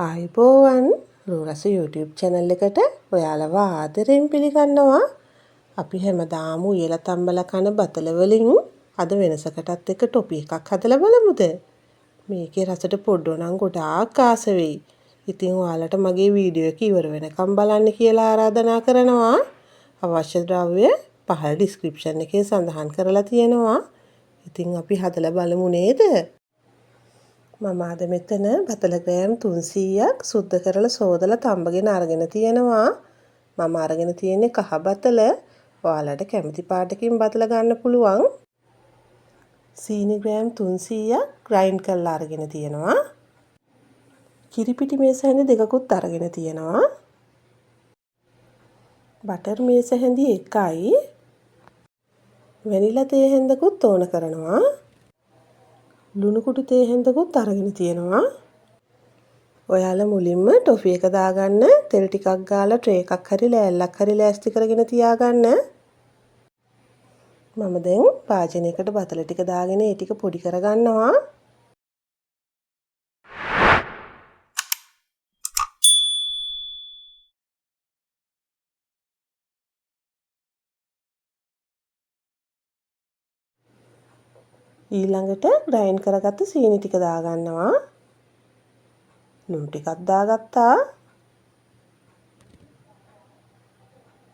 ආයුබෝවන් රූරස YouTube channel එකට ඔයාලව ආදරෙන් පිළිගන්නවා. අපි හැමදාම උයලා තම්බලා කන බතල වලින් අද වෙනසකටත් එක්ක ටොපි එකක් හදලා බලමුද? මේකේ රසට පොඩ්ඩෝ නම් ගොඩාක් ආස වෙයි. ඉතින් ඔයාලට මගේ වීඩියෝ එක ඉවර වෙනකම් බලන්න කියලා ආරාධනා කරනවා. අවශ්‍ය ද්‍රව්‍ය පහළ description එකේ සඳහන් කරලා තියෙනවා. ඉතින් අපි හදලා බලමු නේද? මම අද මෙතන බතල ග්‍රෑම් 300ක් සුද්ධ කරලා සෝදලා තඹගෙන අරගෙන තියෙනවා. මම අරගෙන තියෙන්නේ කහ බතල. ඔයාලට කැමති පාටකින් බතල ගන්න පුළුවන්. සීනි ග්‍රෑම් 300ක් ග්‍රයින්ඩ් කරලා අරගෙන තියෙනවා. කිරිපිටි මේස හැඳි දෙකකුත් අරගෙන තියෙනවා. බටර් මේස හැඳි එකයි. වැනිලා තේ හැඳකුත් ඕන කරනවා. ලුණු කුඩු තේ හැඳකුත් අරගෙන තියෙනවා. ඔයාලා මුලින්ම ටොෆි එක දාගන්න තෙල් ටිකක් ගාලා ට්‍රේ එකක් හරි ලෑල්ලක් හරි ලෑස්ති කරගෙන තියාගන්න. මම දැන් භාජනයකට බතල ටික දාගෙන ඒ ටික පොඩි කරගන්නවා. ඊළඟට ග්‍රයින්ඩ් කරගත්ත සීනි ටික දාගන්නවා. ලුණු ටිකක් දාගත්තා.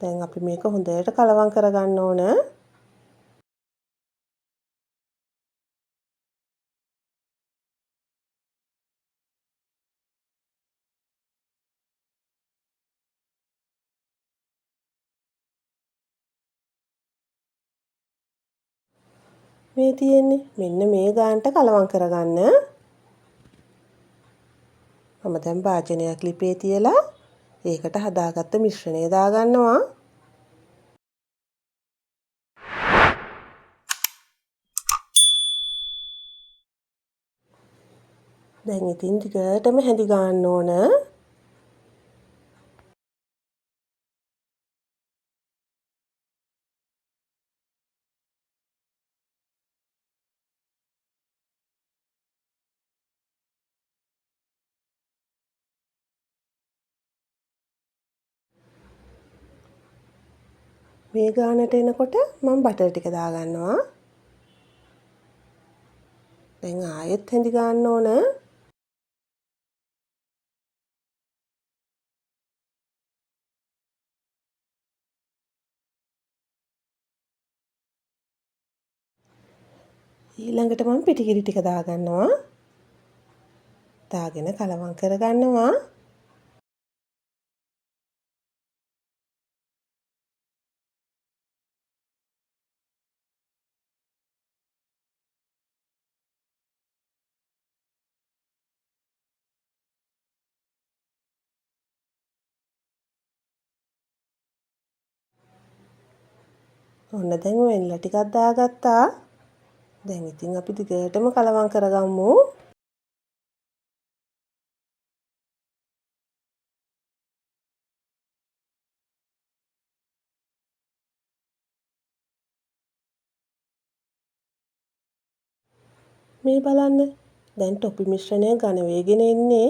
දැන් අපි මේක හොඳට කලවම් කරගන්න ඕන. මේ තියෙන්නේ මෙන්න මේ ගානට කලවම් කරගන්න. මම දැන් භාජනයක් ලිපේ තියලා ඒකට හදාගත්ත මිශ්‍රණය දාගන්නවා. දැන් ඉතින් ටිකටම හැදි ගන්න ඕන. මේ ගානට එනකොට මම බටර් ටික දාගන්නවා. දැන් ආයෙත් හැදි ගන්න ඕන. ඊළඟට මම පිටිකිරි ටික දාගන්නවා. දාගෙන කලවම් කරගන්නවා. ඔන්න දැන් වෙනිලා ටිකක් දාගත්තා. දැන් ඉතින් අපි දිගටම කලවම් කරගමු. මේ බලන්න. දැන් ටොපි මිශ්‍රණය ඝන වේගෙන එන්නේ.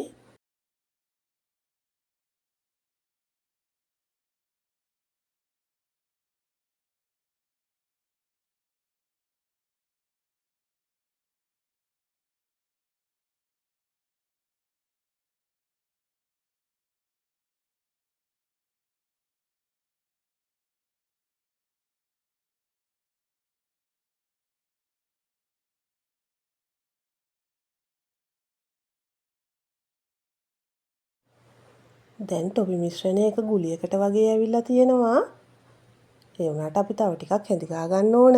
දැන් ටොපි මිශ්‍රණය එක ගුලියකට වගේ ඇවිල්ලා තියෙනවා. ඒ වුණාට අපි තව ටිකක් හැදි ගන්න ඕන.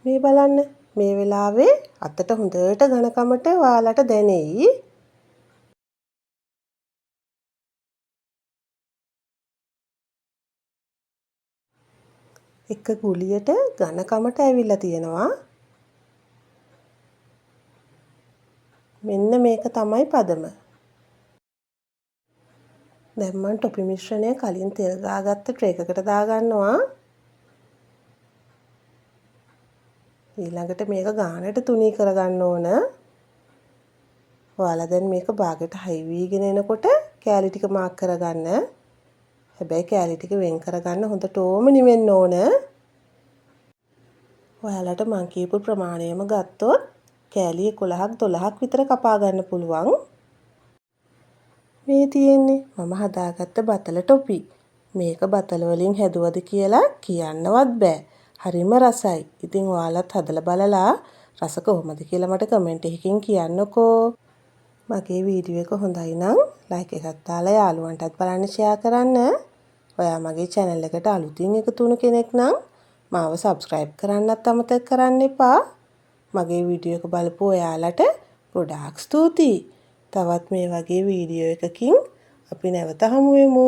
මේ බලන්න. මේ වෙලාවේ අතට හොඳට ඝනකමට ඔයාලට දැනෙයි. එක ගුලියට ඝනකමට ඇවිල්ලා තියෙනවා. මෙන්න මේක තමයි පදම. දැන් මම ටොපි මිශ්‍රණය කලින් තෙල් ගාගත්ත ට්‍රේ එකකට දාගන්නවා. ඊළඟට මේක ගානට තුනී කරගන්න ඕන. ඔයාලා දැන් මේක භාගයට හයි වීගෙන එනකොට කෑලි ටික මාක් කරගන්න. හැබැයි කෑලි ටික වෙන් කරගන්න හොඳටම නිවෙන්න ඕන. ඔයාලට මං කියපු ප්‍රමාණයම ගත්තොත් කෑලි 11ක් 12ක් විතර කපා ගන්න පුළුවන්. මේ තියෙන්නේ මම හදාගත්ත බතල ටොපි. මේක බතල වලින් හැදුවද කියලා කියන්නවත් බෑ. හරිම රසයි. ඉතින් ඔයාලත් හදලා බලලා රස කොහොමද කියලා මට කමෙන්ට් එකකින් කියන්නකෝ. මගේ වීඩියෝ එක හොඳයි නම් ලයික් එකක් දාලා යාළුවන්ටත් බලන්න ෂෙයා කරන්න. ඔයා මගේ channel එකට අලුතින් එකතු වුණු කෙනෙක් නම් මාව subscribe කරන්නත් අමතක කරන්න එපා. මගේ වීඩියෝ එක බලපු ඔයාලට ගොඩාක් ස්තුතියි. තවත් මේ වගේ වීඩියෝ එකකින් අපි නැවත හමු වෙමු.